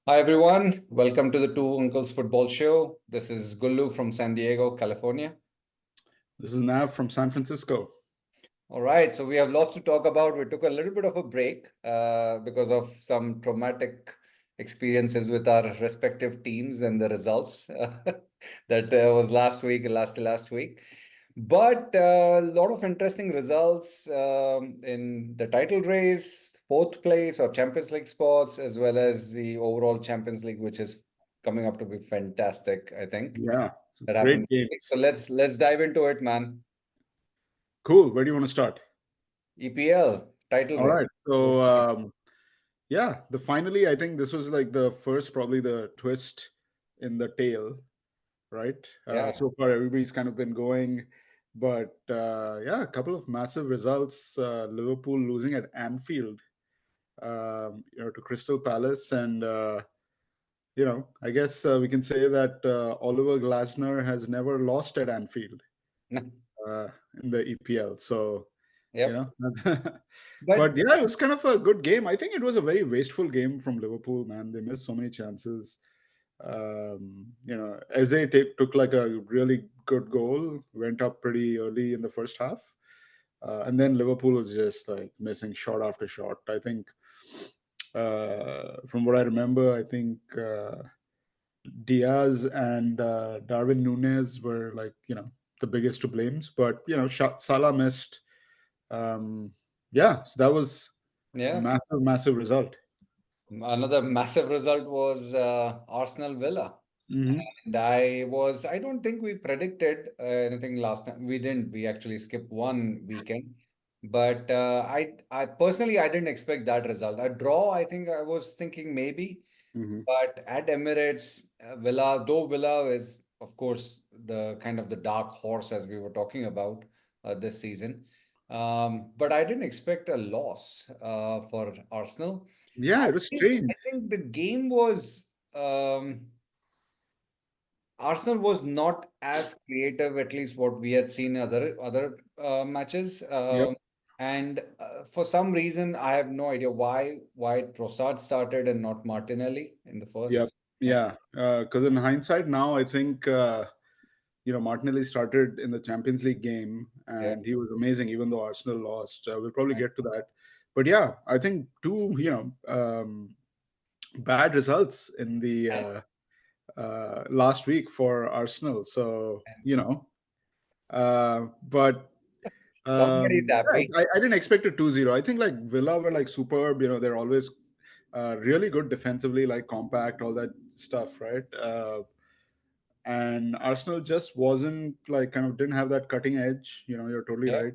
Hi everyone, welcome to the Two Uncles Football Show. This is Gullu from San Diego, California. This is Nav from San Francisco. All right, so we have lots to talk about. We took a little bit of a break because of some traumatic experiences with our respective teams and the results that was last week. But a lot of interesting results in the title race, fourth place or Champions League spots, as well as the overall Champions League, which is coming up to be fantastic, I think. Yeah, That happened great this week. So games. let's dive into it, man. Cool. Where do you want to start? EPL title All race. right. So, yeah, the finally, I think this was like the first, probably the twist in the tail, right? Yeah, So far, everybody's kind of been going, but yeah, a couple of massive results. Liverpool losing at Anfield, to Crystal Palace, and I guess we can say that Oliver Glasner has never lost at Anfield uh, in the EPL. So, you yep. know, But but yeah, it was kind of a good game. I think it was a very wasteful game from Liverpool, man. They missed so many chances. Eze took like a really good goal, went up pretty early in the first half. And then Liverpool was just like missing shot after shot. I think, from what I remember, I think Diaz and Darwin Nunes were like, the biggest to blames. But, Salah missed. Um, yeah, so that was a yeah, massive, massive result. another massive result was Arsenal Villa. Hmm. And I don't think we predicted anything last time. We didn't. We actually skipped one weekend. But I personally, I didn't expect that result. A draw, I think I was thinking maybe. Hmm. But at Emirates, Villa is, of course, the kind of the dark horse as we were talking about this season. But I didn't expect a loss for Arsenal. Yeah, I it was think strange. I think the game was Arsenal was not as creative, at least what we had seen in other matches. Yep. And for some reason, I have no idea why Trossard started and not Martinelli in the Yep. first. Yeah, Yeah. Because in hindsight, now I think Martinelli started in the Champions League game, yeah, and he was amazing, even though Arsenal lost. We'll probably get to that. But yeah, I think two, bad results in the and, last week for Arsenal. So, and but somebody's happy. yeah, I didn't expect a 2-0. I think like Villa were like superb. They're always really good defensively, like compact, all that stuff, right? And Arsenal just wasn't like kind of didn't have that cutting edge. You're totally Yeah, right.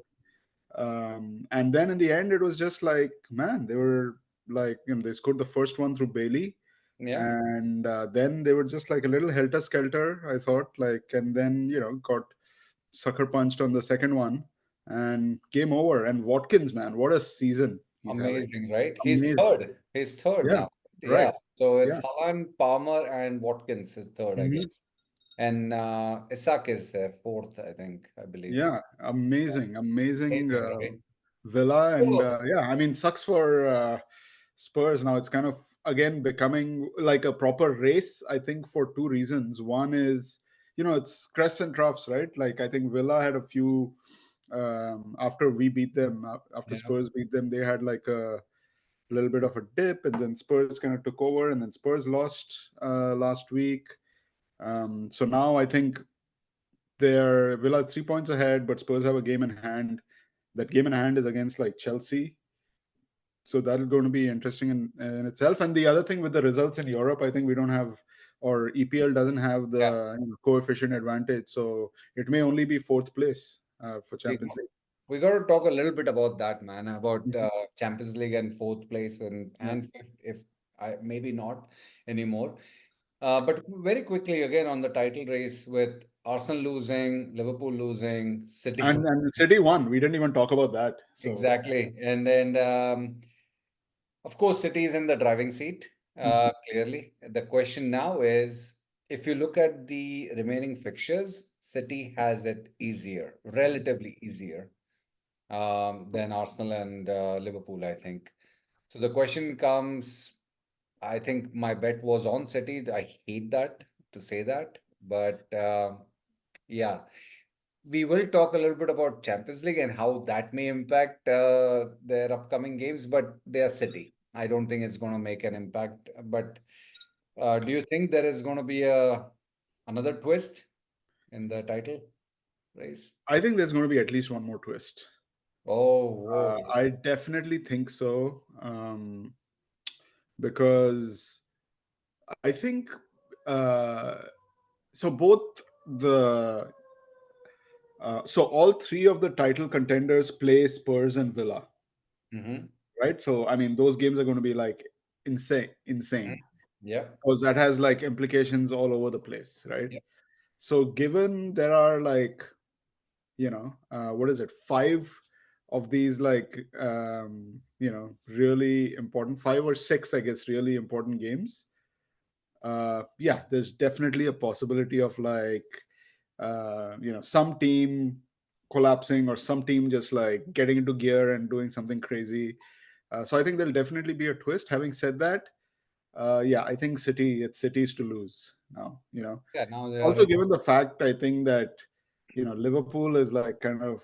And then in the end, it was just like, man, they were like, they scored the first one through Bailey, yeah, and then they were just like a little helter skelter. I thought like, and then got sucker punched on the second one, and game over. And Watkins, man, what a season he's having! amazing, right? He's Amazing. third. He's third Yeah. now. Yeah. Right. So it's Yeah. Haaland, Palmer, and Watkins is third, I Mhm. guess. And Isak is fourth, I think, I believe. Yeah, amazing, amazing Amazing, right? Villa, and Oh, yeah, I mean, sucks for Spurs now. It's kind of again becoming like a proper race. I think for two reasons. One is, it's crests and troughs, right? Like I think Villa had a few after we beat them, after yeah. Spurs beat them, they had like a little bit of a dip, and then Spurs kind of took over, and then Spurs lost last week. So now I think they're Villa 3 points ahead, but Spurs have a game in hand. That game in hand is against like Chelsea, so that's going to be interesting in itself. And the other thing with the results in Europe, I think we don't have, or EPL doesn't have Yeah. the coefficient advantage, so it may only be fourth place for We, Champions League. we got to talk a little bit about that, man, about Mhm. Champions League and fourth place Yeah. and fifth, if I maybe not anymore. But very quickly, again, on the title race with Arsenal losing, Liverpool losing, City. And City won. We didn't even talk about that. So Exactly. And then, of course, City is in the driving seat, mhm. clearly. The question now is if you look at the remaining fixtures, City has it easier, relatively easier than Arsenal and Liverpool, I think. So the question comes, I think my bet was on City. I hate that to say that, but yeah, we will talk a little bit about Champions League and how that may impact their upcoming games. But they are City. I don't think it's going to make an impact. But do you think there is going to be a another twist in the title race? I think there's going to be at least one more twist. Oh, whoa. I definitely think so, because I think uh, so. Both the so all three of the title contenders play Spurs and Villa, Mm-hmm. right? So I mean, those games are going to be like Hmm. insane, Yeah. because that has like implications all over the place, right? Yeah. So given there are like, what is it, five of these like, really important, five or six, I guess, really important games. Yeah, there's definitely a possibility of like, some team collapsing, or some team just like getting into gear and doing something crazy. So I think there'll definitely be a twist. Having said that, yeah, I think it's City's to lose now. Yeah. Now they are Also, in. given the fact, I think that Liverpool is like kind of,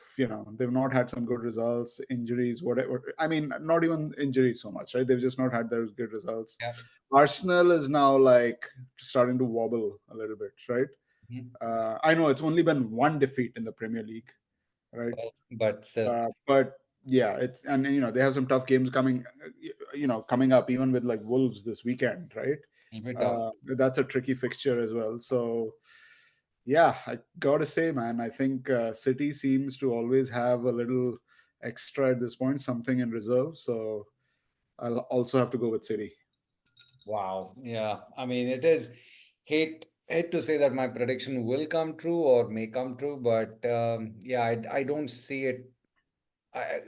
they've not had some good results, injuries, whatever. I mean, not even injuries so much, right? They've just not had those good results. Yeah. Arsenal is now like starting to wobble a little bit, right? Mhm. I know it's only been one defeat in the Premier League, right? Well, but still, But yeah, it's, and they have some tough games coming, coming up, even with like Wolves this weekend, right? it'll be tough. That's a tricky fixture as well. So yeah, I gotta say, man, I think City seems to always have a little extra at this point, something in reserve. So I'll also have to go with City. Wow. Yeah. I mean, it is hate to say that my prediction will come true or may come true, but yeah, I don't see it.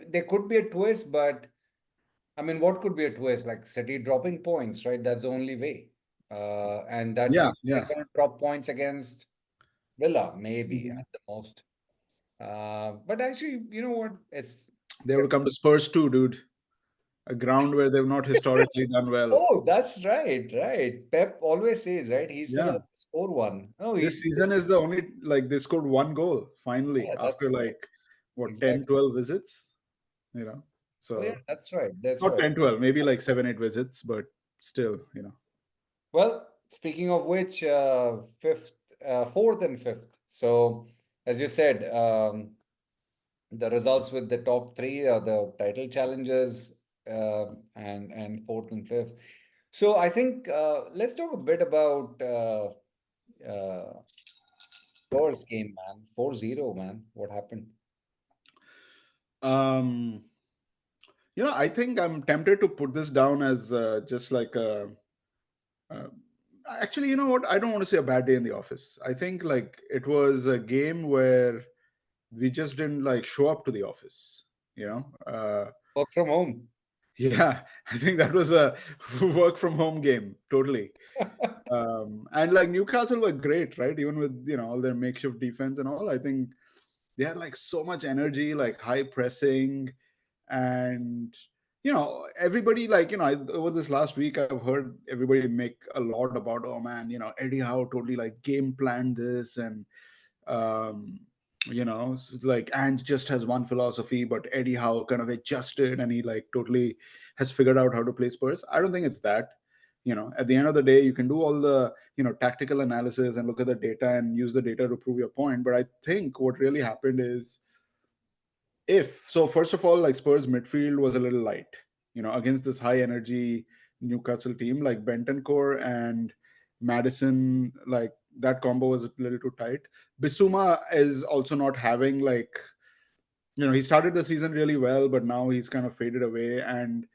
There could be a twist, but I mean, what could be a twist? Like City dropping points, right? That's the only way. And that Yeah, means they're yeah. going to drop points against Villa, maybe Mhm. at the most. But actually, you know what? It's They would come to Spurs too, dude. A ground where they've not historically done well. oh, that's right, right. Pep always says, right? He still Yeah. has to score one. Oh, This he's still, season is the only, like, they scored one goal finally yeah, that's after right. like what, 10, Exactly. 12 visits, you know. Oh, yeah, So that's right. That's not right. 10, 12, maybe like 7, 8 visits, but still. Well, speaking of which, fourth and fifth. So, as you said, the results with the top three are the title challengers, and fourth and fifth. So, I think let's talk a bit about Spurs game, man. 4-0, man. What happened? Um, I think I'm tempted to put this down as just like uh, actually, you know what? I don't want to say a bad day in the office. I think like it was a game where we just didn't like show up to the office. You know, Work from home. yeah, I think that was a work from home game, totally. And like Newcastle were great, right? Even with all their makeshift defense and all, I think they had like so much energy, like high pressing, and everybody like over this last week I've heard everybody make a lot about, oh man, Eddie Howe totally like game planned this, and um so it's like and just has one philosophy, but Eddie Howe kind of adjusted and he like totally has figured out how to play Spurs. I don't think it's that. At the end of the day, you can do all the tactical analysis and look at the data and use the data to prove your point, but I think what really happened is, if so, first of all, like Spurs midfield was a little light, against this high energy Newcastle team. Like Bentancur and Madison, like that combo was a little too tight. Bissouma is also not having like, he started the season really well, but now he's kind of faded away. And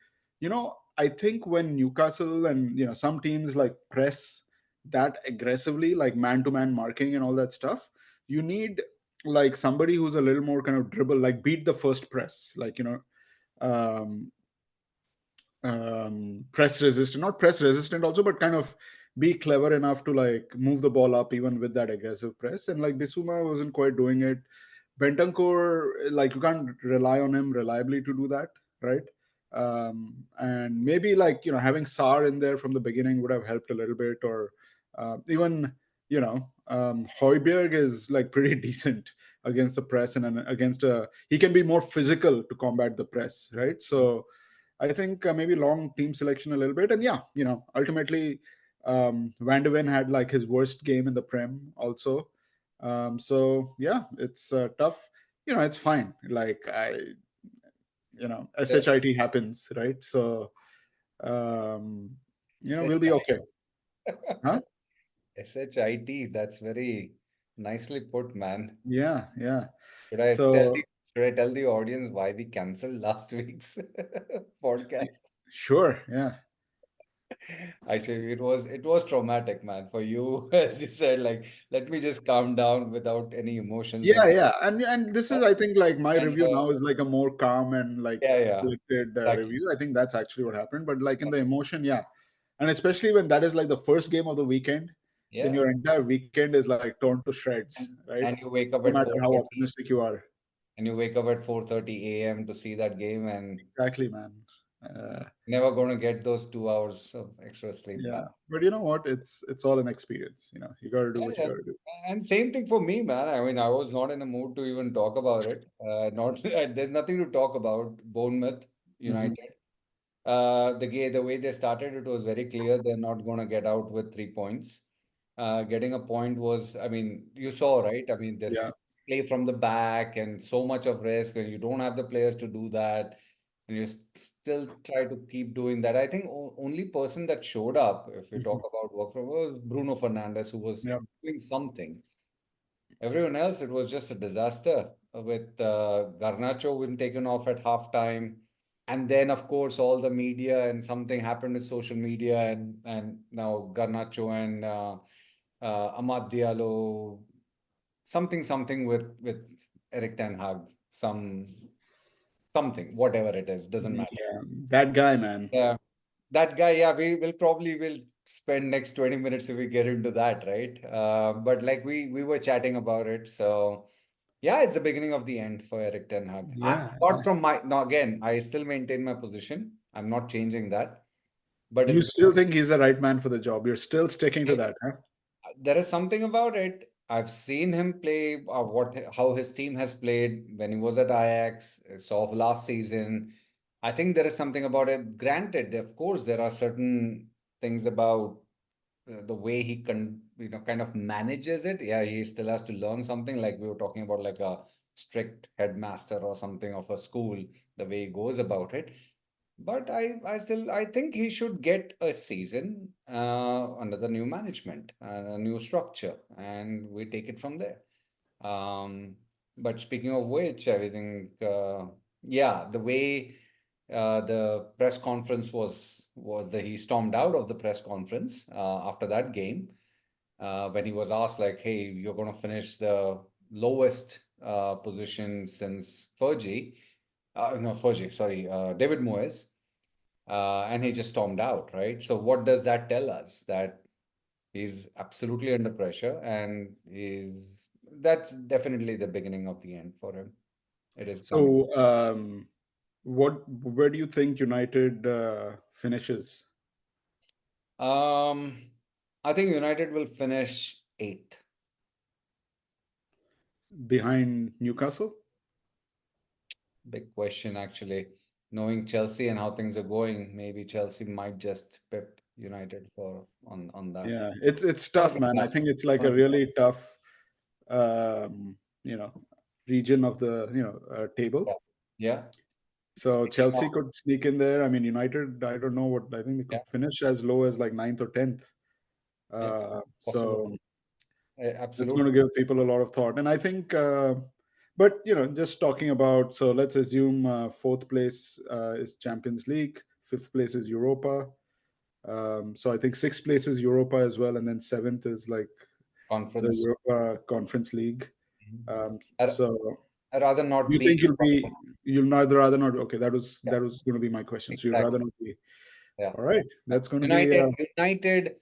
I think when Newcastle and some teams like press that aggressively, like man to man marking and all that stuff, you need like somebody who's a little more kind of dribble, like beat the first press, like um, press resistant, not press resistant also, but kind of be clever enough to like move the ball up even with that aggressive press. And like Bissouma wasn't quite doing it. Bentancur, like you can't rely on him reliably to do that, right? And maybe like having Sar in there from the beginning would have helped a little bit, or even Højbjerg is like pretty decent against the press, and against he can be more physical to combat the press, right? So I think maybe long team selection a little bit, and yeah, ultimately Van de Ven had like his worst game in the Prem also. So yeah, it's tough. It's fine. Like shit happens, right? So um we'll be okay. Huh? SHIT, that's very nicely put, man. Yeah. Should I tell So the should I tell the audience why we canceled last week's podcast? sure, yeah. Actually, it was traumatic, man, for you, as you said, like, let me just calm down without any emotions Yeah, and yeah. And this is, I think, like my and review now is like a more calm and like yeah, yeah, collected exactly. review. I think that's actually what happened. But like in the emotion, yeah. And especially when that is like the first game of the weekend, then Yeah. your entire weekend is like torn to shreds, And, right? and you wake up No at matter how 4:30 optimistic you are. and you wake up at 4:30 a.m. to see that game, and Exactly, man. Uh, never gonna get those 2 hours of extra sleep back. yeah. But you know what? It's all an experience. You got to do Yeah, what you yeah. got to do. And same thing for me, man. I mean, I was not in a mood to even talk about it. Not there's nothing to talk about. Bournemouth Hmm. United. The way they started, it was very clear they're not going to get out with 3 points. Getting a point was, I mean, you saw, right? I mean, Yeah. this play from the back and so much of risk, and you don't have the players to do that, and you still try to keep doing that. I think only person that showed up, if we talk Hmm. about work from, was Bruno Fernandes, who was Yeah. doing something. Everyone else, it was just a disaster with Garnacho being taken off at halftime. And then, of course, all the media and something happened with social media, and now Garnacho and Amad Diallo, something with Eric Ten Hag, something, whatever it is, doesn't matter. Yeah. That guy, man. Yeah, that guy, yeah, we will probably will spend next 20 minutes if we get into that, right? But like we were chatting about it, so yeah, it's the beginning of the end for Eric Ten Hag. I Yeah. Not from my now again, I still maintain my position. I'm not changing that, but You it's still think he's the right man for the job? You're still sticking to that, huh? there is something about it. I've seen him play how his team has played when he was at Ajax, saw last season. I think there is something about it. Granted, of course, there are certain things about the way he kind of manages it. Yeah, he still has to learn something. Like we were talking about, like a strict headmaster or something of a school, the way he goes about it. But I think he should get a season under the new management and a new structure, and we take it from there. Um, but speaking of which, everything, yeah, the way the press conference was that he stormed out of the press conference after that game when he was asked, like, "Hey, you're going to finish the lowest position since Fergie, no, Fergie, sorry, David Moyes," and he just stormed out, right? So what does that tell us? That he's absolutely under pressure, and he's that's definitely the beginning of the end for him. It is coming. So, where do you think United finishes? Um, I think United will finish eighth. Behind Newcastle? Big question, actually. Knowing Chelsea and how things are going, maybe Chelsea might just pip United for on that. Yeah, it's Gonna tough, be man. I tough. think it's like Gonna a be tough. really tough, you know, region of the Yeah. table. Yeah. So Speaking of, Chelsea could sneak in there. I mean, United, I don't know what I think they yeah, could finish as low as like ninth or tenth. yeah, possible. So that's going Absolutely. to give people a lot of thought. And I think, but just talking about, so let's assume fourth place is Champions League, fifth place is Europa. So I think sixth place is Europa as well, and then seventh is like the Conference. Europa Conference League. Mhm. I So I'd rather do not you be. think you'll neither rather not? Okay, that was Yeah, going to be my question. So you'd rather exactly. not be. Yeah. All right, that's going to be. United,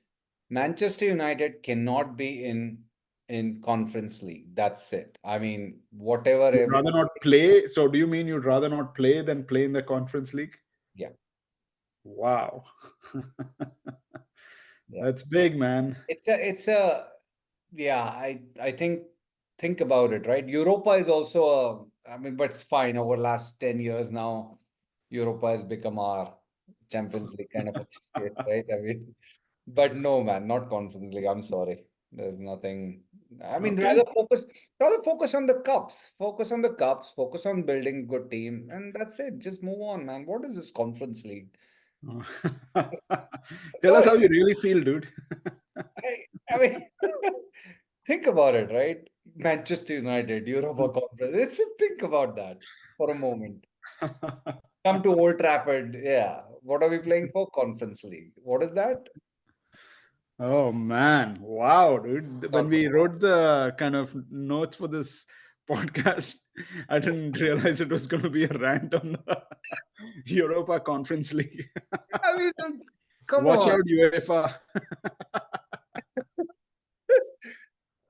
Manchester United cannot be in Conference League. That's it. I mean, whatever You'd rather everyone. not play. So do you mean you'd rather not play than play in the Conference League? Yeah, Wow. yeah. That's big, man. It's a yeah, I think about it, right? Europa is also I mean, but it's fine. Over last 10 years now, Europa has become our Champions League kind of a shit, right? I mean, but no, man, not Conference League. I'm sorry. There's nothing. I mean, Okay. rather focus on the cups. Focus on the cups. Focus on building good team, and that's it. Just move on, man. What is this Conference League? Tell us Sorry, how you really feel, dude. I mean, think about it, right? Manchester United, Europa Conference. Think about that for a moment. Come to Old Trafford. Yeah. What are we playing for? Conference League. What is that? Oh man, wow, dude. Oh, When we come on. wrote the kind of notes for this podcast, I didn't realize it was going to be a rant on the Europa Conference League. I mean, come Watch on. out, UEFA.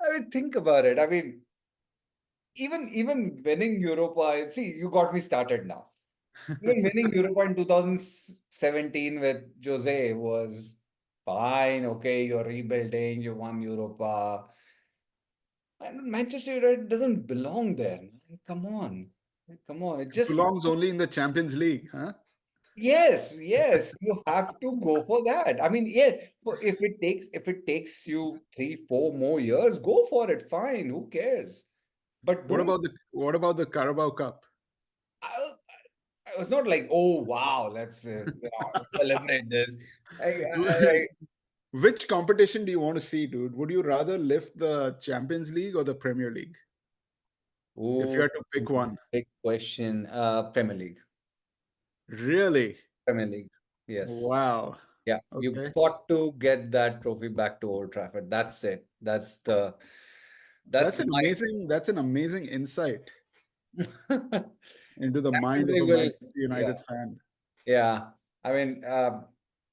I mean, think about it. I mean, even winning Europa, see, you got me started now. Even winning Europa in 2017 with Jose was fine. Okay, you're rebuilding, you won Europa. And Manchester United doesn't belong there, man. Come on. Come on. It It just, belongs only in the Champions League, huh? yes, yes, you have to go for that. I mean, yeah, if it takes you 3, 4 more years, go for it. Fine, who cares? But don't What about the Carabao Cup? I, I was not like, oh wow, let's celebrate this. I Which competition do you want to see, dude? Would you rather lift the Champions League or the Premier League if you oh, had to pick one? big question. Premier League. Really? Premier League. Yes. Wow. Yeah, you Okay. got to get that trophy back to Old Trafford. That's it. That's my That's an amazing insight into the Champions mind of a League will, Manchester yeah, United fan. yeah. I mean,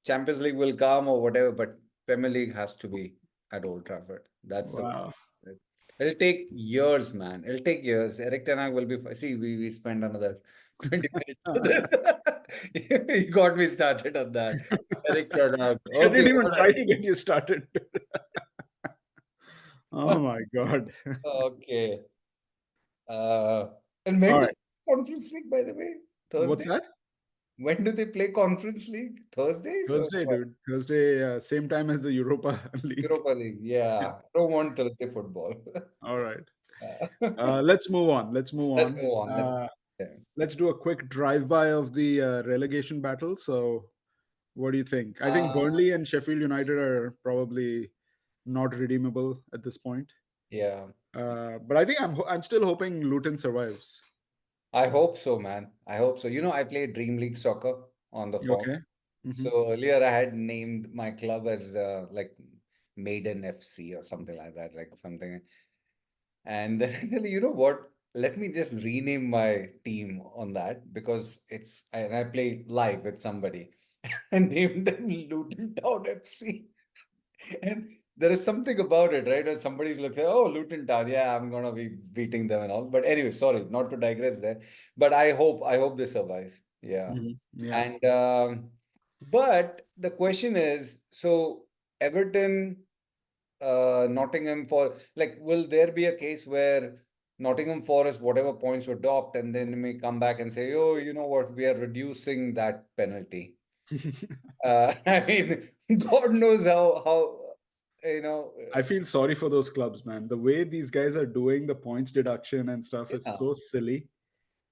Champions League will come or whatever, but Premier League has to be at Old Trafford. That's the way. Wow. It'll take years, man. It'll take years. Eric Ten Hag will be. See, we spend another 20 minutes for this. You got me started on that. Eric Ten Hag. I Okay, didn't even all try to get you started. Oh right. my God. Okay. Uh, and when All do right. they Conference League, by the way? What's Thursday? that? When do they play Conference League? Thursdays or Thursday, what? dude. Thursday, same time as the Europa League. Europa League. Yeah. I don't want Thursday football. All right. Uh, Let's move on. Let's move let's on. move on. Yeah. Let's do a quick drive-by of the relegation battle. So, what do you think? I think Uh, Burnley and Sheffield United are probably not redeemable at this point. yeah. But I think I'm still hoping Luton survives. I hope so, man. I hope so. I play Dream League soccer on the You phone. okay? Hmm. So earlier I had named my club as like Maiden FC or something like that, like something. And then I tell you know what? Let me just rename my team on that because and I play live with somebody. I named them Luton Town FC. And there is something about it, right? When somebody's looking, oh, Luton Town, yeah, I'm gonna be beating them and all. But anyway, sorry, not to digress there. But I hope they survive. Yeah. Yeah. And but the question is, so Everton, Nottingham for like, will there be a case where Nottingham Forest, whatever points were docked, and then they may come back and say, oh, you know what, we are reducing that penalty. I mean, God knows how you know. I feel sorry for those clubs, man. The way these guys are doing the points deduction and stuff is Yeah, so silly.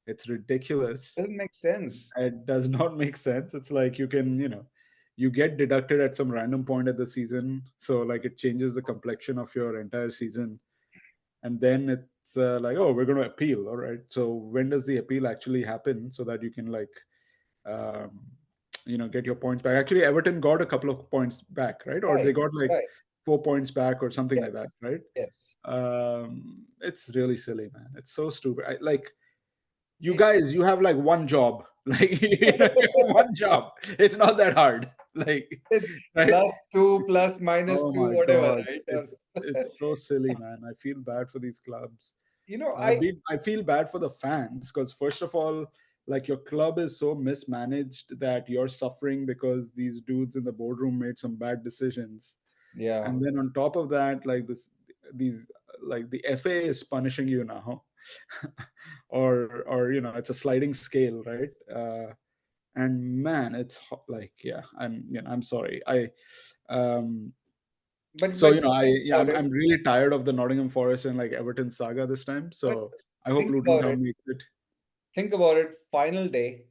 It's ridiculous. doesn't make sense. It does not make sense. It's like you get deducted at some random point at the season. So, like, it changes the complexion of your entire season. And then it's like, oh, we're going to appeal. All right. So, when does the appeal actually happen so that you can, like, um, get your points back? Actually, Everton got a couple of points back, right? Or they Right, got like right. 4 points back or something like that, Yes, right? yes. It's really silly, man. It's so stupid. Like, you It, guys, you have like one job. Like, you have one job. It's not that hard. Like, it's right? +2, plus minus Oh two, my whatever, god, right? it's so silly, man. I feel bad for these clubs. You know, I I feel bad for the fans because first of all, like your club is so mismanaged that you're suffering because these dudes in the boardroom made some bad decisions. Yeah. And then on top of that, like these like the FA is punishing you now. Or it's a sliding scale, right? And man, like, yeah, I'm sorry. Um so But I think yeah about I'm it. I'm really tired of the Nottingham Forest and like Everton saga this time. But So I hope think Luton about Town it. makes it. Think about it. Final day,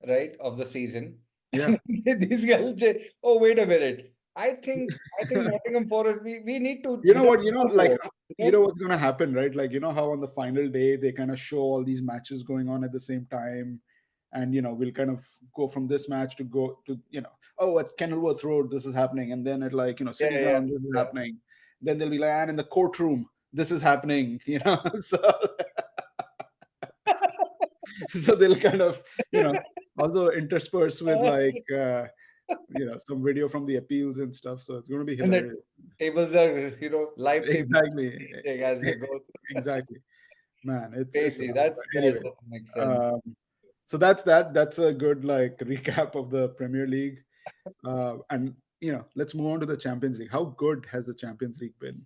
right, of the season, Yeah. and these guys say, "Oh, wait a minute. I think Nottingham Forest. We need to You know deduct what? 2 more." You Right? know what's gonna happen, right? Like, how on the final day they kind of show all these matches going on at the same time, and we'll kind of go from this match to go to oh, at Kenilworth Road this is happening, and then at like Yeah, City yeah, Ground this is yeah. happening. Then they'll be like, and in the courtroom this is happening. So so they'll kind of also intersperse with like some video from the appeals and stuff. So it's going to be And the hilarious. tables are, live tables Exactly. changing as they go. Exactly. Man, it's Crazy. That anyway. doesn't make sense. Um, so that's a good like recap of the Premier League. And let's move on to the Champions League. How good has the Champions League been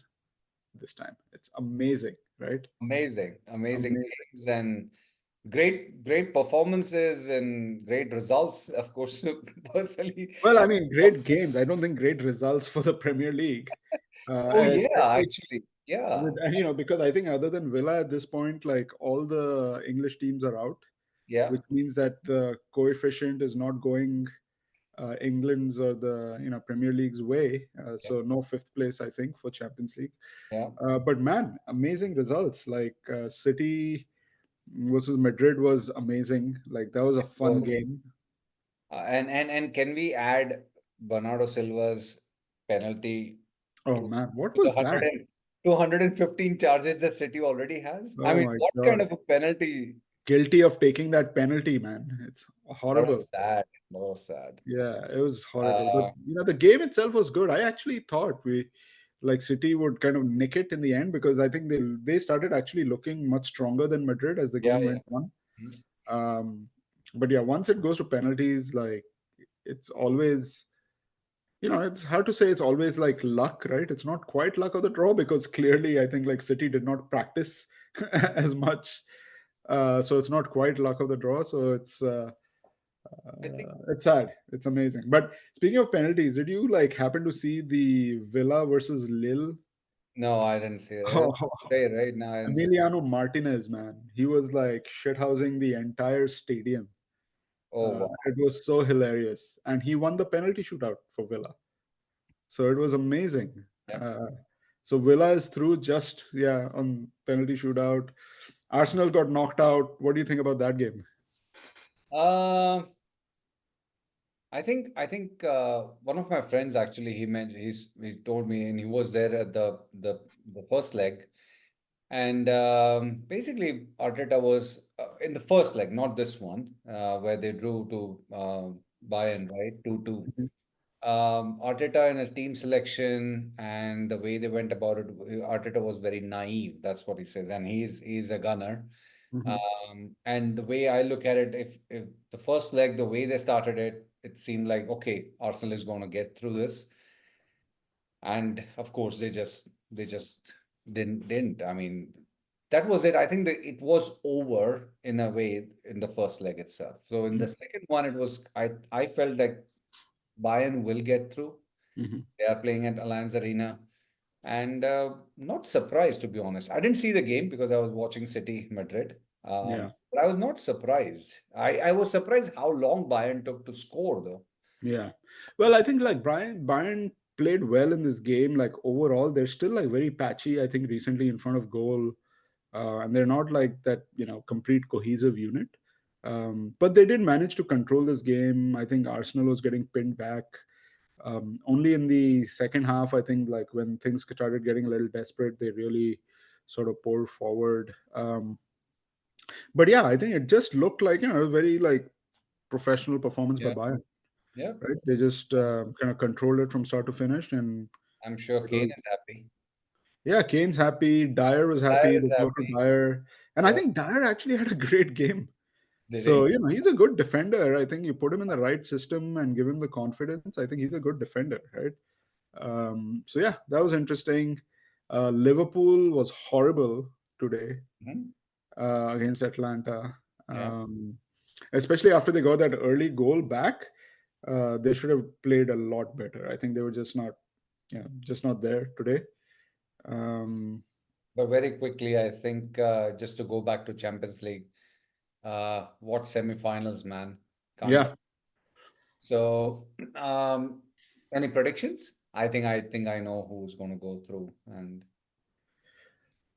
this time? It's amazing, right? Amazing, amazing Amazing. games and great performances and great results. Of course, personally. Well, I mean, great games. I don't think great results for the Premier League, Oh yeah, especially actually, yeah, with because I think other than Villa at this point, like all the English teams are out, yeah, which means that the coefficient is not going England's or the Premier League's way. yeah, So no fifth place, I think, for Champions League. yeah. But man, amazing results. Like City versus Madrid was amazing. Like that was a It fun was, game. and can we add Bernardo Silva's penalty Oh to man, what the was hundred that? and 215 charges that City already has? I Oh mean, my what kind god, of a penalty? guilty of taking that penalty, man. It's That horrible. was sad. That was sad. Yeah, it was horrible. But Uh, the game itself was good. I actually thought we like City would kind of nick it in the end because I think they started actually looking much stronger than Madrid as the yeah, game yeah. went on. Mhm. Um, but yeah, once it goes to penalties, like it's always it's hard to say it's always like luck, right? It's not quite luck of the draw because clearly I think like City did not practice as much. So it's not quite luck of the draw. So I think it's sad. It's amazing. But speaking of penalties, did you like happen to see the Villa versus Lille? no, I didn't see it. It Oh, was today, right? No, I didn't see. Emiliano Martinez, man, he was like shithousing the entire stadium. Oh wow. It was so hilarious, and he won the penalty shootout for Villa. So it was amazing. Yeah. Uh, so Villa is through just on penalty shootout. Arsenal got knocked out. What do you think about that game? Um, I think one of my friends actually he told me, and he was there at the first leg. And basically, Arteta was in the first leg, not this one, where they drew to Bayern, right? 2-2. Mhm. Arteta and his team selection and the way they went about it, Arteta was very naive. That's what he says, and he's a gunner. Mhm. And the way I look at it, if the first leg, the way they started it, it seemed like okay, Arsenal is going to get through this, and of course they just didn't. I mean, that was it. I think that it was over in a way in the first leg itself. So in the second one, it was I felt like Bayern will get through. Mhm. They are playing at Allianz Arena, and not surprised to be honest. I didn't see the game because I was watching City Madrid. Yeah. But I was not surprised. I was surprised how long Bayern took to score, though. Yeah. Well, I think like Bayern played well in this game. Like overall, they're still like very patchy. I think recently in front of goal, and they're not like that complete cohesive unit. But they did manage to control this game. I think Arsenal was getting pinned back. Only in the second half, I think like when things started getting a little desperate, they really sort of poured forward. But yeah, I think it just looked like a very like professional performance by Yeah, Bayern. yeah. Right? They just kind of controlled it from start to finish, and I'm sure it Kane was is happy. yeah. Kane's happy. Dyer was Dyer happy. is They got to happy. Dyer, and I Yeah. think Dyer actually had a great game. Did So, he? he's a good defender. I think you put him in the right system and give him the confidence. I think he's a good defender, right? So, yeah, that was interesting. Liverpool was horrible today Mhm. against Atlanta. Yeah. Especially after they got that early goal back, they should have played a lot better. I think they were just not there today. Um, But very quickly, I think just to go back to Champions League, what semifinals, man? Can't. yeah, So, any predictions? I think I know who's going to go through. And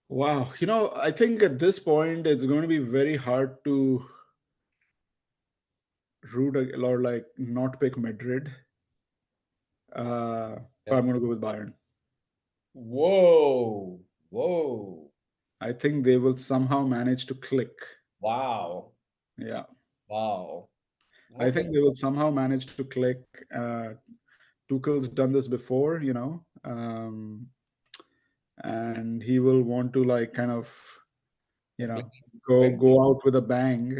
wow. I think at this point it's going to be very hard to or like not pick Madrid. But yeah. I'm going to go with Bayern. Whoa, whoa, I think they will somehow manage to click. wow, Yeah, wow. I Okay. think they will somehow manage to click. Tuchel's done this before, and he will want to like kind of you They're know playing go Wembley. out with a bang.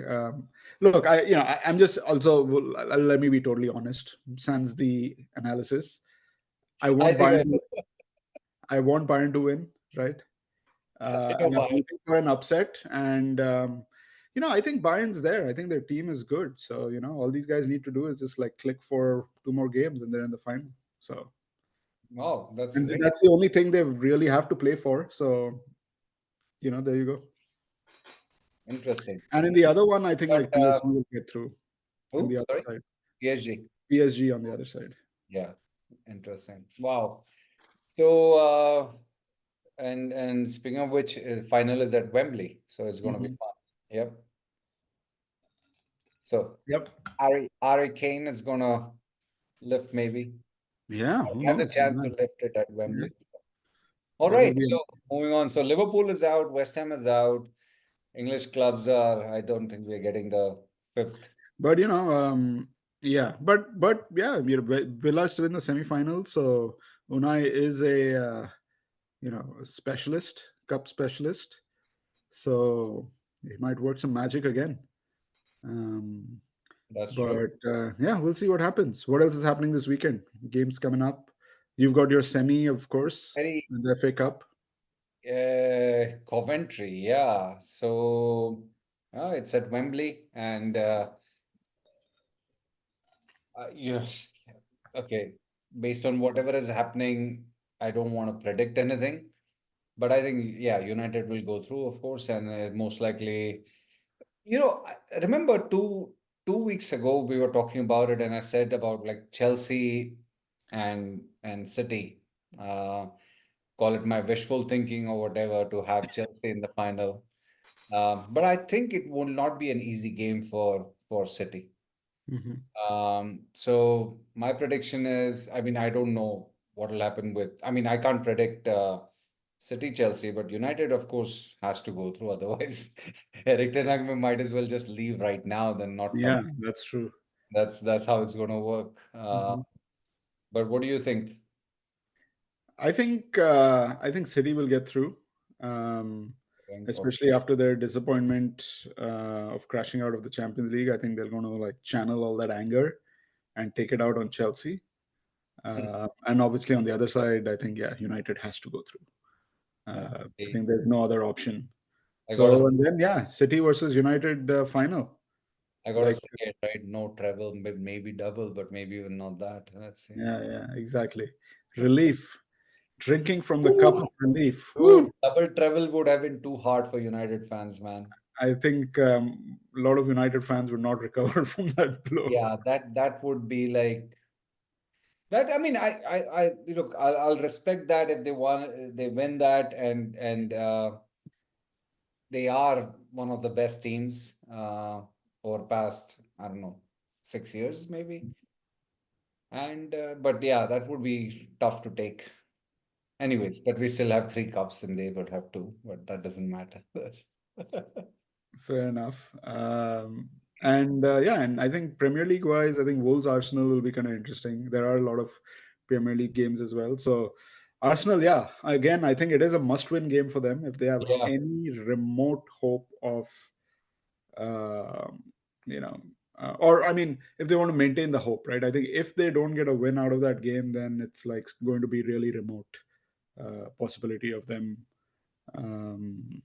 Look, I'm just also let me be totally honest. Sans the analysis, I I want think Bayern. I know. I want Bayern to win, right? I know And I'm why. rooting for an upset. And I think Bayern's there. I think their team is good. So all these guys need to do is just like click for two more games, and they're in the final. So, Wow, that's and very that's the only thing they really have to play for. So, there you go. interesting. And in the other one, I think But like PSG will get through. In who? the other Sorry, side, PSG. PSG on the other side. Yeah, interesting. Wow. So, and speaking of which, final is at Wembley, so it's going to be Mhm. fun. Yep. So, Yep. Harry Kane is going to lift maybe. Yeah. He Who has a knows? chance to lift it at Yeah. Wembley. All That will right. be. So moving on. So Liverpool is out. West Ham is out. English clubs are. I don't think we're getting the fifth. But yeah, but yeah, Villa still in the semifinals. So Unai is a specialist, cup specialist. So he might work some magic again. Um, That's true. but yeah, we'll see what happens. What else is happening this weekend? Games coming up. You've got your semi, of course, Very in the FA Cup. Coventry. Yeah. So it's at Wembley, and yeah. Okay. Based on whatever is happening, I don't want to predict anything. But I think, yeah, United will go through, of course, and most likely, remember 2 weeks ago we were talking about it, and I said about like Chelsea and City. Uh, Call it my wishful thinking or whatever to have Chelsea in the final. But I think it will not be an easy game for City. Hmm. So my prediction is, I mean, I don't know what will happen with, I mean, I can't predict City Chelsea, but United, of course, has to go through. Otherwise, Eric Ten Hag might as well just leave right now than not come. Yeah, that's true. That's how it's going to work. Hmm. But what do you think? I think City will get through, um, Okay. especially after their disappointment of crashing out of the Champions League. I think they're going to like channel all that anger and take it out on Chelsea. And obviously on the other side, I think United has to go through. Let's I see. think there's no other option. I got So to and then City versus United final. I got to Like say it, right? No treble, maybe double, but maybe even not that. Let's see. yeah, exactly. Relief, drinking from the cup Ooh, of relief. dude, Woo! double treble would have been too hard for United fans, man. I think a lot of United fans would not recover from that blow. Yeah, that would be like that. I mean, I look, I'll respect that if they win that, and they are one of the best teams over past, I don't know, 6 years maybe. And but yeah, that would be tough to take. Anyways, but we still have 3 cups and they would have two, but that doesn't matter. Fair enough. And yeah, and I think Premier League wise, I think Wolves Arsenal will be kind of interesting. There are a lot of Premier League games as well. So Arsenal, yeah, again, I think it is a must-win game for them if they have Yeah, any remote hope of uh, or I mean, if they want to maintain the hope, right? I think if they don't get a win out of that game, then it's like going to be really remote possibility of them, um,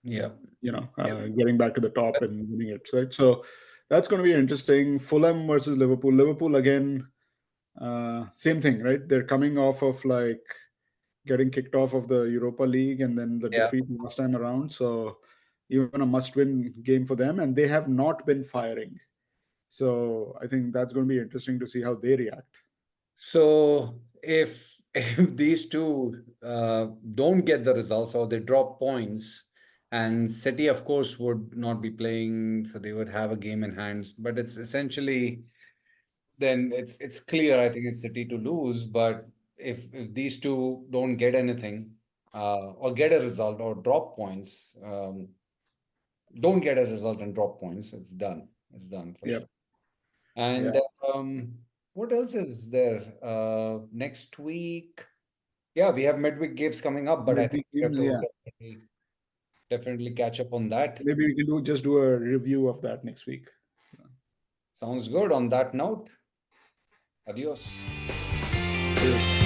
Yeah. getting back to the top and winning it, right? So that's going to be interesting. Fulham versus Liverpool. Liverpool again, same thing, right? They're coming off of like getting kicked off of the Europa League and then the Yeah. defeat last time around. So even a must-win game for them, and they have not been firing. So I think that's going to be interesting to see how they react. So if these two don't get the results or they drop points, and City, of course, would not be playing, so they would have a game in hands. But it's essentially then it's clear. I think it's City to lose. But if these two don't get anything, or get a result or drop points, don't get a result and drop points, it's done. It's done for Yeah, sure. And yeah. what else is there? Next week, yeah, we have midweek games coming up, but I think Midweek we have games, to yeah. definitely catch up on that. Maybe we can just do a review of that next week. Sounds good. On that note, adios. Cheers.